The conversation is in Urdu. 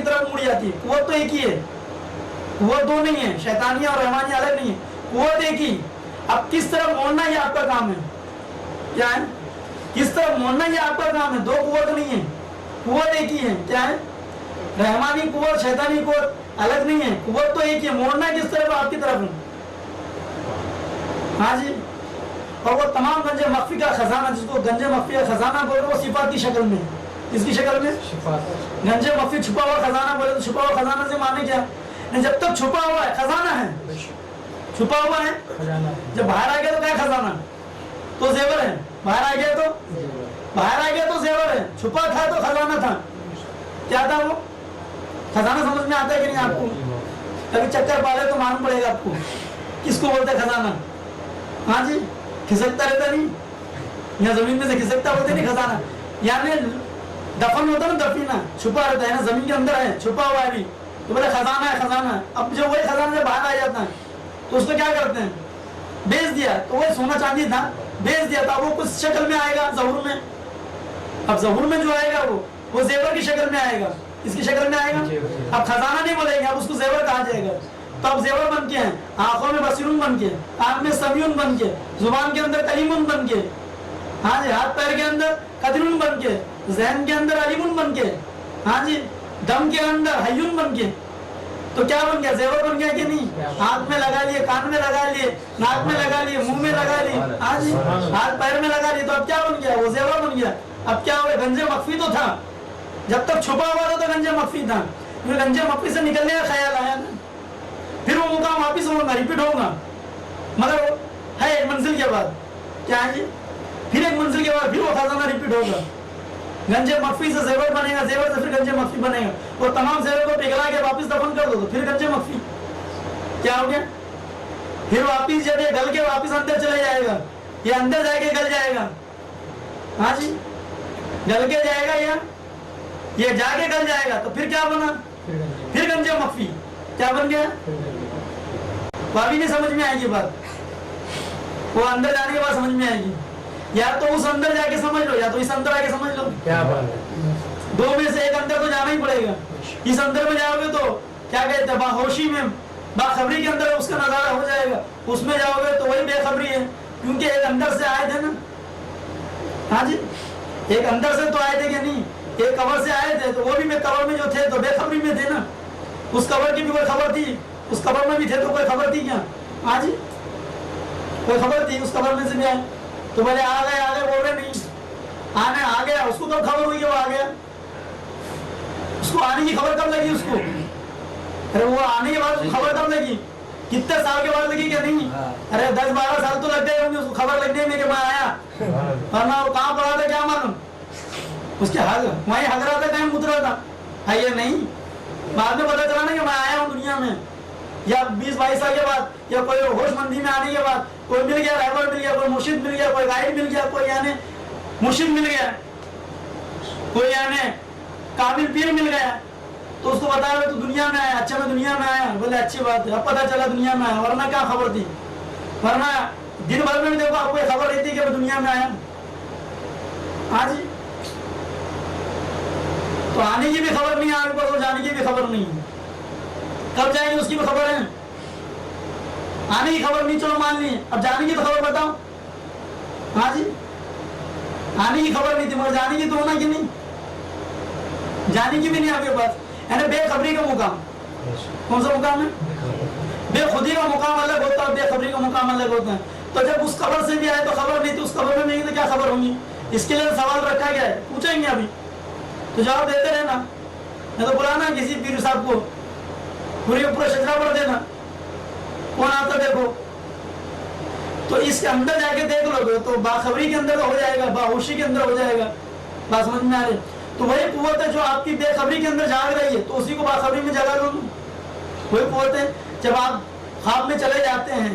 طرف مڑ جاتی ہے. قوت تو ایک ہی ہے, قوت دو نہیں ہے, شیطانیہ اور رحمانیہ الگ نہیں ہے, قوت ایک ہی. اب کس طرف موڑنا یہ آپ کا کام ہے. کیا ہے؟ کس طرف موڑنا یہ آپ کا کام ہے. دو قوت نہیں ہے, قوت ایک ہی ہے. کیا ہے؟ رحمانی قوت شیطانی قوت الگ نہیں ہے, قوت تو ایک ہی ہے. موڑنا کس طرف آپ کی طرف ہے. ہاں جی. اور وہ تمام گنج مخفی کا خزانہ, جس کو گنج مخفی کا خزانہ بولے, وہ صفات کی شکل میں. کس کی شکل میں؟ گنج مخفی چھپا ہوا خزانہ بولے تو چھپا ہوا خزانہ سے مانے کیا؟ جب تک چھپا ہوا ہے خزانہ ہے, چھپا ہوا ہے. جب باہر آ گیا تو کیا ہے خزانہ, تو زیور ہے. باہر آ گیا تو زیور ہے. چھپا تھا تو خزانہ تھا. کیا تھا وہ خزانہ؟ سمجھ میں آتا ہے کہ نہیں آپ کو؟ کبھی چکر پالے تو معلوم پڑے گا آپ کو کس کو بولتے خزانہ. ہاں جی. کھسکتا رہتا نہیں, یا زمین میں سے کھسکتا بولتے نہیں خزانہ. یعنی دفن ہوتا نا, دفینہ چھپا رہتا ہے نا, زمین کے اندر ہے, چھپا ہوا ہے ابھی, تو بولے خزانہ ہے خزانہ ہے. اب جو وہی خزانہ جب باہر آ جاتا ہے تو اس کو کیا کرتے ہیں, بیچ دیا. تو وہی سونا چاندی تھا, بیچ دیا تھا, وہ کس شکل میں آئے گا ظہور میں. اب ظہور میں جو آئے گا وہ زیور کی شکل میں آئے گا. اس کی شکل میں آئے گا. اب خزانہ نہیں بولیں گے, اب اس کو زیور کہا جائے گا. تو اب زیور بن کے ہیں, آنکھوں میں بصیرون بن کے, آنکھ میں سمیون بن کے, زبان کے اندر کلیمون بن کے, ہاں جی, ہاتھ پیر کے اندر قدرون بن کے, ذہن کے اندر علیمون بن کے, ہاں جی, دم کے اندر حیون بن کے. تو کیا بن گیا, زیور بن گیا کہ نہیں. ہاتھ میں لگا لیے, کان میں لگا لیے, ناک میں لگا لیے, منہ میں لگا لیے, ہاں جی, ہاتھ پیر میں لگا لیے, تو اب کیا بن گیا, وہ زیور بن گیا. اب کیا ہوا, گنج مخفی تو تھا, جب تک چھپا ہوا تھا تو گنج مخفی تھا. گنج مخفی سے نکلنے کا خیال آیا نا, پھر وہ مقام واپس ہوگا, ریپیٹ ہوگا, مگر ہے ایک منزل کے بعد. کیا ہے جی, پھر ایک منزل کے بعد پھر وہ خزانہ ریپیٹ ہوگا. گنج مخفی سے زیور بنے گا, زیور سے پھر گنج مخفی بنے گا, اور تمام زیور کو پگھلا کے واپس دفن کر دو تو پھر گنج مخفی. کیا ہو گیا, پھر واپس جب یہ گل کے واپس اندر چلے جائے گا, یہ اندر جا کے گل جائے گا. ہاں جی, گل کے جائے گا, یا یہ جا کے گل جائے گا, تو پھر کیا بنا, پھر گنج مخفی. کیا بن گیا, وہ ابھی نہیں سمجھ میں آئے گی بات, وہ اندر جانے کے بعد سمجھ میں آئے گی. یا تو اس اندر جا کے سمجھ لو, یا تو اس اندر آ کے سمجھ لو. کیا بات ہے, دو میں سے ایک اندر تو جانا ہی پڑے گا. اس اندر میں جاؤ گے تو کیا کہتے ہیں, باہوشی میں, باخبری کے اندر اس کا نظارہ ہو جائے گا. اس میں جاؤ گے تو وہی بے خبری ہے, کیونکہ ایک اندر سے آئے تھے نا. ہاں جی, ایک اندر سے تو آئے تھے کہ نہیں, ایک قبر سے آئے تھے, تو وہ بھی قبر میں جو تھے تو بے خبری میں تھے نا. اس قبر کی بھی کوئی خبر تھی, اس قبر میں بھی تھے تو کوئی خبر تھی کیا. ہاں جی, کوئی خبر تھی, اس قبر میں سے بھی آئے تو بولے آ گئے بول رہے نہیں, آنے آ گیا. اس کو کب خبر ہوئی کہ وہ آ گیا, اس کو آنے کی خبر کب لگی اس کو, ارے وہ آنے کے بعد خبر کب لگی, کتنے سال کے بعد لگی کہ نہیں. ارے 10-12 سال تو لگ گئے ہوں گے اس کو خبر لگنے میں کہ میں آیا, ورنہ وہ کہاں پڑا تھا کیا معلوم, اس کے حق وہیں حق رہا تھا, کہیں اترا تھا. ہے یہ نہیں, بعد میں پتا چلا نا کہ میں آیا ہوں دنیا میں, یا 20-22 سال کے بعد, یا کوئی ہوش مندی میں آنے کے بعد کوئی مل گیا, رہبر مل گیا, کوئی مرشد مل گیا, کوئی گائیڈ مل گیا, کوئی یعنی مرشد مل گیا, کوئی یعنی کامل پیر مل گیا, تو اس کو بتایا تو دنیا میں آیا. اچھا میں دنیا میں آیا, بولے اچھی بات ہے, اب پتا چلا دنیا میں آیا, ورنہ کیا خبر تھی, ورنہ دن بھر میں بھی دیکھو آپ کو خبر رہتی کہ میں دنیا میں آیا. ہاں جی, تو آنے کی بھی خبر نہیں ہے آپ کو, جانے کی بھی خبر نہیں ہے, کب جائیں گے اس کی بھی خبر ہے. آنے کی خبر نہیں, چلو مان لی, اب جانے کی تو خبر بتاؤ. ہاں جی, آنے کی خبر نہیں تھی مگر جانے کی تو ہونا کہ نہیں, جانے کی بھی نہیں آپ کے پاس. یعنی بے خبری کا مقام, کون سا مقام ہے, بے خودی کا مقام الگ ہوتا ہے, بے خبری کا مقام الگ ہوتا ہے. تو جب اس خبر سے بھی آئے تو خبر نہیں تھی, اس خبر میں نہیں تو کیا خبر ہوگی. اس کے لیے سوال رکھا گیا ہے, پوچھیں گے ابھی تو جواب دیتے رہنا. میں تو بلانا کسی پیر صاحب کو, پورا شجرا پڑھ دینا, کون آتا دیکھو. تو اس کے اندر جا کے دیکھ لو گے تو باخبری کے اندر ہو جائے گا, باہوشی کے اندر ہو جائے گا. بات سمجھ میں آ رہی, تو وہی قوت ہے جو آپ کی بے خبری کے اندر جاگ رہی ہے, تو اسی کو باخبری میں جگا دو. وہی قوت ہے جب آپ خواب میں چلے جاتے ہیں,